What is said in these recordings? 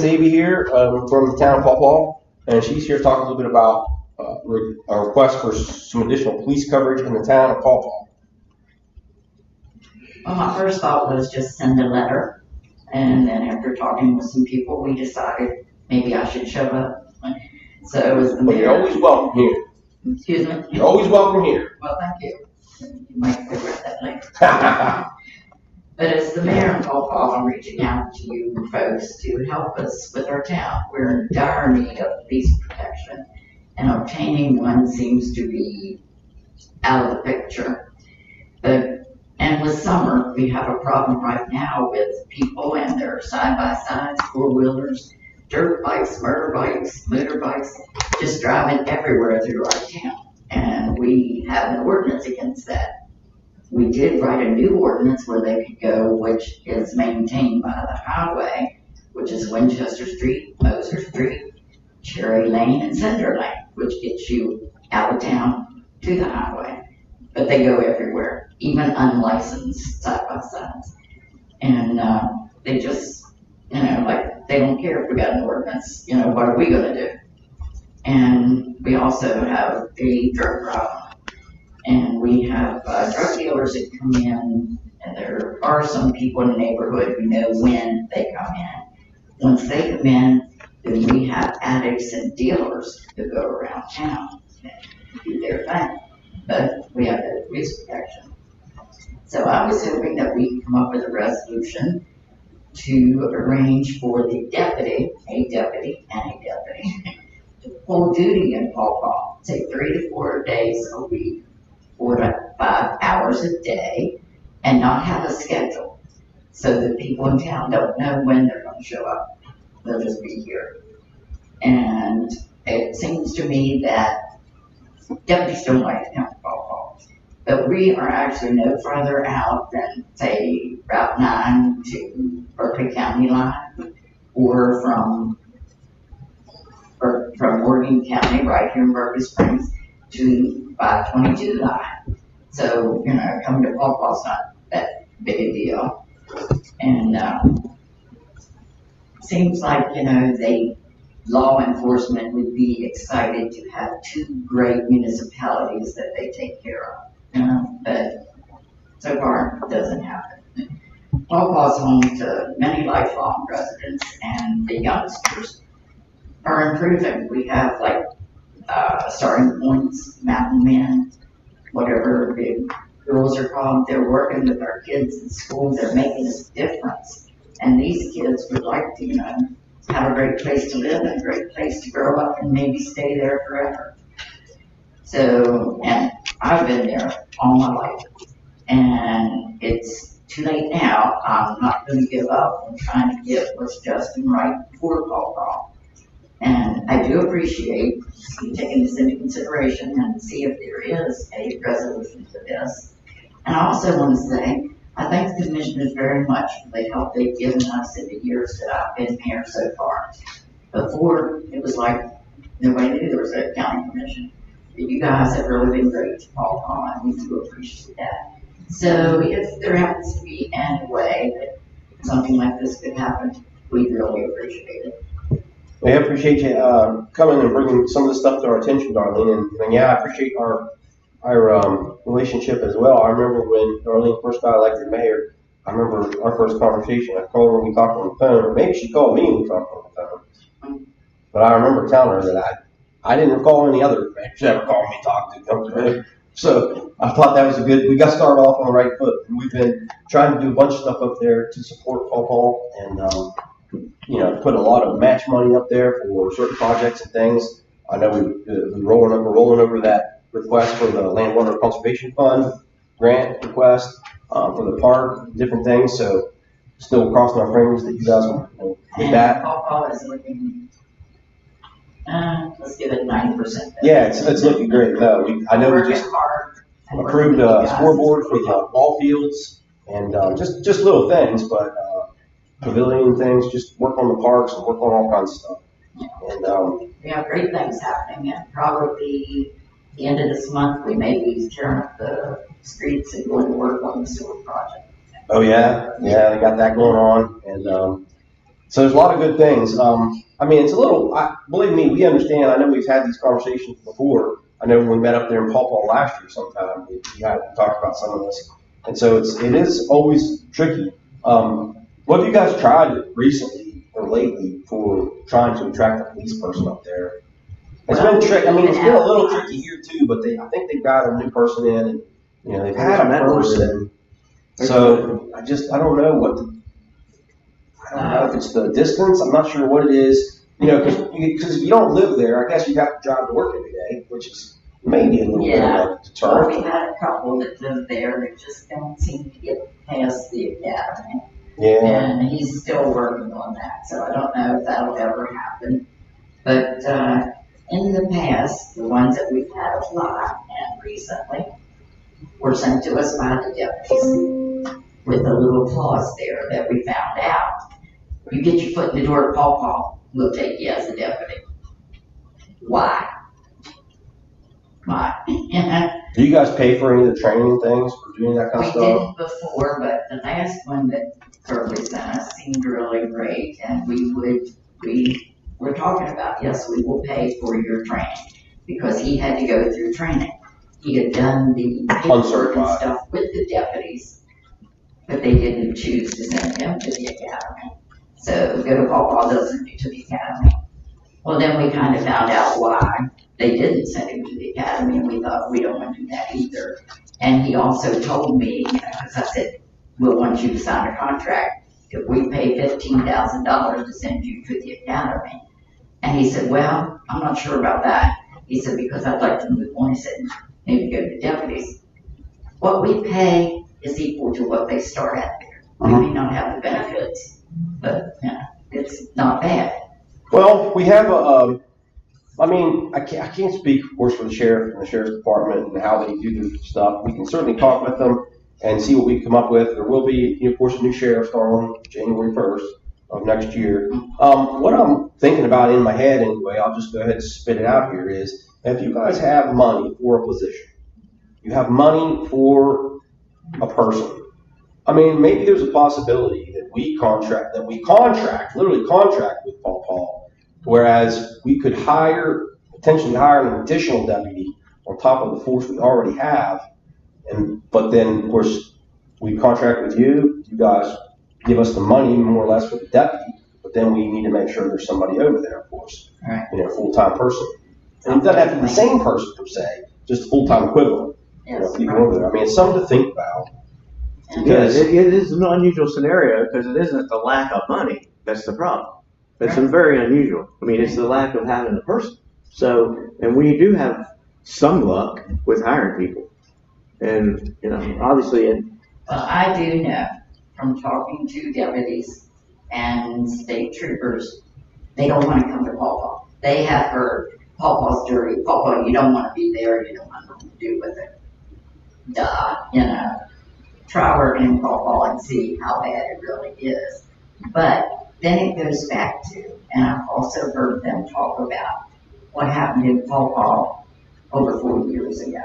Davey here from the town of Paw Paw, and she's here to talk a little bit about a request for some additional police coverage in the town of Paw Paw. Well, my first thought was just send a letter, and then after talking with some people, we decided maybe I should show up. So it was the But you're always welcome here. Excuse me? You're always welcome here. Well, thank you. You might regret that later. But as the mayor of Paw Paw, I'm reaching out to you folks to help us with our town. We're in dire need of police protection, and obtaining one seems to be out of the picture. And with summer, we have a problem right now with people and their side-by-sides, four-wheelers, dirt bikes, motorbikes, just driving everywhere through our town. And we have an ordinance against that. We did write a new ordinance where they could go, which is maintained by the highway, which is Winchester Street, Moser Street, Cherry Lane, and Cinder Lane, which gets you out of town to the highway. But they go everywhere, even unlicensed side-by-sides. And they just, like, they don't care if we got an ordinance, what are we gonna do? And we also have a drug problem. And we have drug dealers that come in, and there are some people in the neighborhood who know when they come in. Once they come in, then we have addicts and dealers who go around town and do their thing. But we have the police protection. So I was hoping that we could come up with a resolution to arrange for the deputy, a deputy, to full duty in Paw Paw, say 3 to 4 days a week, 4 to 5 hours a day, and not have a schedule so that people in town don't know when they're going to show up. They'll just be here. And it seems to me that deputies don't like to come to Paw Paw, but we are actually no farther out than, say, Route 9 to Berkeley County line, or from Morgan County, right here in Berkeley Springs, to 522 line. So, coming to Paw Paw's not that big a deal. And seems like, law enforcement would be excited to have 2 great municipalities that they take care of. But so far, it doesn't happen. Paw Paw's home to many lifelong residents, and the youngsters are improving. We have starting points, mountain men, whatever the girls are called. They're working with our kids in school. They're making a difference. And these kids would like to, have a great place to live and a great place to grow up and maybe stay there forever. So, and I've been there all my life. And it's too late now. I'm not going to give up. I'm trying to get what's just and right for Paw Paw. And I do appreciate you taking this into consideration and see if there is a resolution to this. And I also want to say, I thank the commissioners very much for the help they've given us in the years that I've been here so far. Before, it was like nobody knew there was a county commission. But you guys have really been great to Paw Paw, and we do appreciate that. So if there happens to be any way that something like this could happen, we really appreciate it. We appreciate you coming and bringing some of this stuff to our attention, Darlene. And yeah, I appreciate our relationship as well. I remember when Darlene first got elected mayor. I remember our first conversation. I called her when we talked on the phone, or maybe she called me when we talked on the phone. But I remember telling her that I didn't recall any other mayors ever calling me, come to me. So I thought that was we got started off on the right foot. And we've been trying to do a bunch of stuff up there to support Paw Paw, and put a lot of match money up there for certain projects and things. I know we're rolling over that request for the Land Water Conservation Fund grant request for the park, different things. So still crossing our fingers that you guys will get that. Paw Paw is looking, let's give it 90%. Yeah, it's looking great. No, I know we just approved a scoreboard for the ball fields and just little things, but pavilion things, just work on the parks and work on all kinds of stuff. And we have great things happening, and probably the end of this month we may be tearing up the streets and going to work on the sewer project. Oh yeah, they got that going on, and So there's a lot of good things. I mean, it's a little, believe me, we understand. I know we've had these conversations before. I know when we met up there in Paw Paw last year sometime, we had talked about some of this. And so it is always tricky. What have you guys tried recently or lately for trying to attract a police person up there? It's been tricky. I mean, it's been a little tricky here too, but I think they've got a new person in, and they've had a person. So I don't know what. I don't know if it's the distance. I'm not sure what it is. Because if you don't live there, I guess you have to drive to work every day, which is maybe a little bit of a deterrent. We had a couple that live there that just don't seem to get past the academy. Yeah. And he's still working on that, so I don't know if that'll ever happen. But in the past, the ones that we've had apply and recently were sent to us by the deputies with a little clause there that we found out. You get your foot in the door at Paw Paw, we'll take you as a deputy. Why? Do you guys pay for any of the training things for doing that kind of We stuff? did before, but the last one that Kirby sent us seemed really great, and we were talking about, yes, we will pay for your training, because he had to go through training. He had done the paperwork and stuff with the deputies, but they didn't choose to send him to the academy. So go to Paw Paw doesn't do to the academy. Well, then we kind of found out why they didn't send him to the academy, and we thought, we don't want to do that either. And he also told me, because I said, we'll want you to sign a contract if we pay $15,000 to send you to the academy. And he said, well, I'm not sure about that. He said, because I'd like to move on. He said, maybe go to deputies. What we pay is equal to what they start at there. We may not have the benefits, but it's not bad. Well, we have I can't speak, of course, for the sheriff and the sheriff's department and how they do their stuff. We can certainly talk with them and see what we come up with. There will be, of course, a new sheriff starting on January 1st of next year. What I'm thinking about in my head anyway, I'll just go ahead and spit it out here, is if you guys have money for a position, you have money for a person, I mean, maybe there's a possibility that we literally contract with Paw Paw, whereas we could potentially hire an additional deputy on top of the force we already have. But then, of course, we contract with you. You guys give us the money, more or less, for the deputy. But then we need to make sure there's somebody over there, of course, right. A full-time person. And it doesn't have to be the same person per se, just a full-time equivalent. Yes, People over there. I mean, it's something to think about. Yes, it is an unusual scenario because it isn't the lack of money that's the problem. It's very unusual. I mean, it's the lack of having a person. So, and we do have some luck with hiring people. And, obviously. Well, I do know from talking to deputies and state troopers, they don't want to come to Paw Paw. They have heard Paw Paw's dirty. Paw Paw, you don't want to be there. You don't want nothing to do with it. Try working in Paw Paw and see how bad it really is. But then it goes back to, and I've also heard them talk about what happened in Paw Paw over 40 years ago.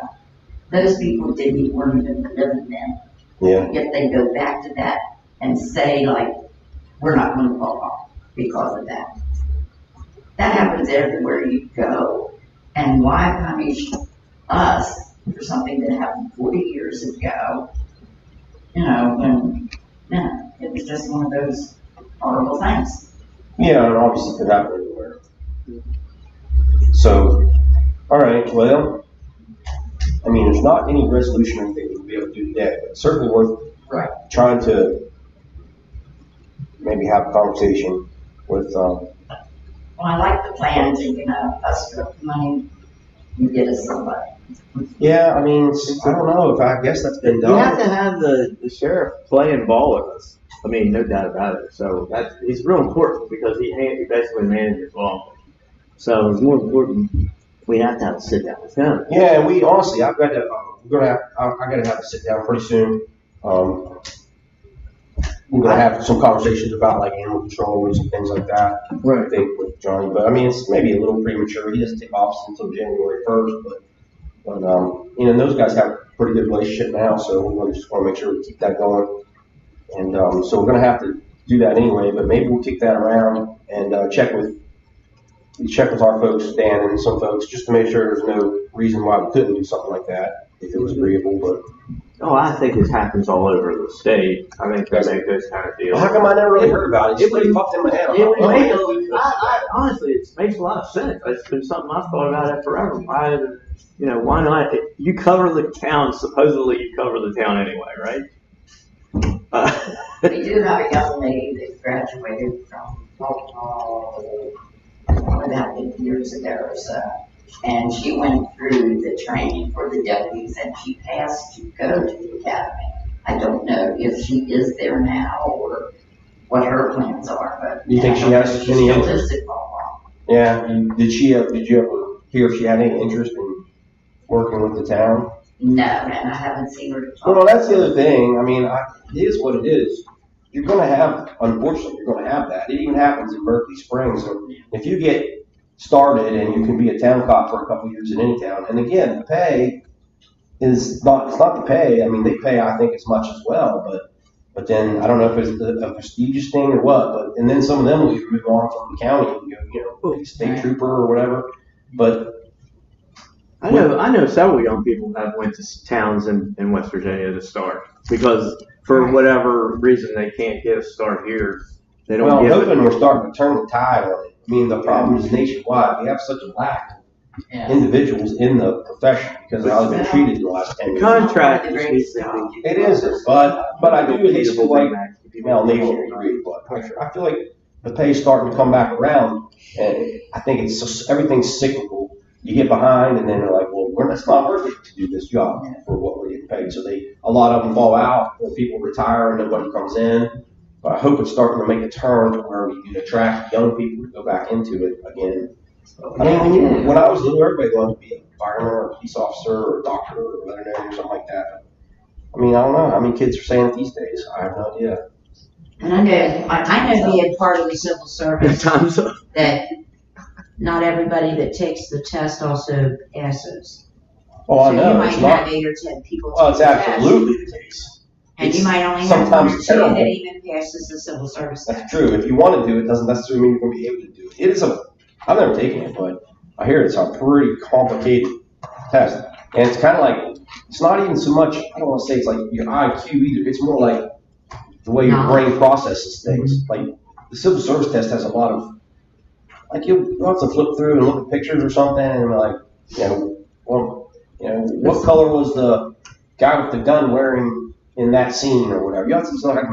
Those people weren't even living then. Yeah. Yet they go back to that and say, like, we're not going to Paw Paw because of that. That happens everywhere you go. And why punish us for something that happened 40 years ago? It was just one of those horrible things. Yeah, and obviously it could happen anywhere. So, all right, well, I mean, there's not any resolution or anything we'll be able to do today, but it's certainly worth trying to maybe have a conversation with. Well, I like the plan to, us for money and get us somebody. Yeah, I mean, I don't know I guess that's been done. You have to have the sheriff playing ball with us. I mean, no doubt about it. So he's real important because he basically manages law. So it's more important. We have to have a sit down with him. Yeah, we honestly, I got to have a sit down pretty soon. We're gonna have some conversations about like animal control and some things like that. Right. I think with Johnny, but I mean, it's maybe a little premature. He doesn't take office until January 1st, but those guys have a pretty good relationship now, so we just want to make sure we keep that going. And so we're going to have to do that anyway, but maybe we'll kick that around and check with our folks, Dan, and some folks, just to make sure there's no reason why we couldn't do something like that if it was agreeable. But I think this happens all over the state. I think they make this kind of deal. how come I never really heard about it? It really popped in my head. Honestly, it makes a lot of sense. It's been something I've thought about it forever. Why not? You cover the town. Supposedly, you cover the town anyway, right? We do have a young lady that graduated from Baltimore about 8 years ago or so. And she went through the training for the deputies and she passed to go to the academy. I don't know if she is there now or what her plans are, but. Do you think she has any still interest? lives at Baltimore. Yeah. Did you ever hear if she had any interest in working with the town? No, and I haven't seen her talk. Well, that's the other thing. I mean, it is what it is. You're going to have, unfortunately, you're going to have that. It even happens in Berkeley Springs. So if you get started and you can be a town cop for a couple of years in any town, and again, the pay is not, it's not the pay. I mean, they pay, I think, as much as well, but then I don't know if it's a prestigious thing or what, and then some of them will either move on from the county and go, be a state trooper or whatever. But I know several young people have went to towns in West Virginia to start because for whatever reason they can't get a start here. They don't. I'm hoping we're starting to turn the tide on it. I mean, the problem is nationwide. We have such a lack of individuals in the profession because of how they've been treated in the last 10 years. Contract. It is, but I do hate to like Nation agree, but I feel like the pay's starting to come back around, and I think it's just, everything's cyclical. You get behind, and then they're like, well, it's not worth it to do this job for what we're getting paid. So a lot of them fall out, or people retire and nobody comes in. But I hope it's starting to make a turn to where we can attract young people to go back into it again. I mean, when I was little, everybody wanted to be a fireman or a police officer or a doctor or a veterinarian or something like that. I mean, I don't know how many kids are saying it these days. I have no idea. And I know being part of the civil service that not everybody that takes the test also passes. Oh, I know. So you might have 8 or 10 people. Well, it's absolutely the case. And you might only have sometimes 1 or 2 terrible. that even passes the civil service test. That's true. If you want to do it, doesn't necessarily mean you're going to be able to do it. It is I've never taken it, but I hear it's a pretty complicated test. And it's kind of like, it's not even so much, I don't want to say it's like your IQ either. It's more like the way your brain processes things. Like the civil service test has a lot of, like you'll have to flip through and look at pictures or something and be like, what color was the guy with the gun wearing in that scene or whatever. You have to like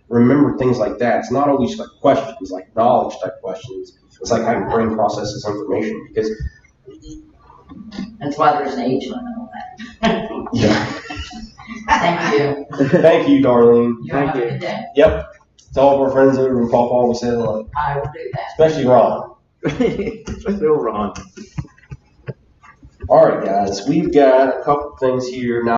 remember things like that. It's not always like questions, like knowledge type questions. It's like how your brain processes information because that's why there's an age limit on that. Yeah. Thank you. Thank you, Darlene. You have a good day. Yep. To all of our friends over in Paw Paw, we say hello. I will do that. Especially Ron. Still Ron. All right, guys. We've got a couple things here now.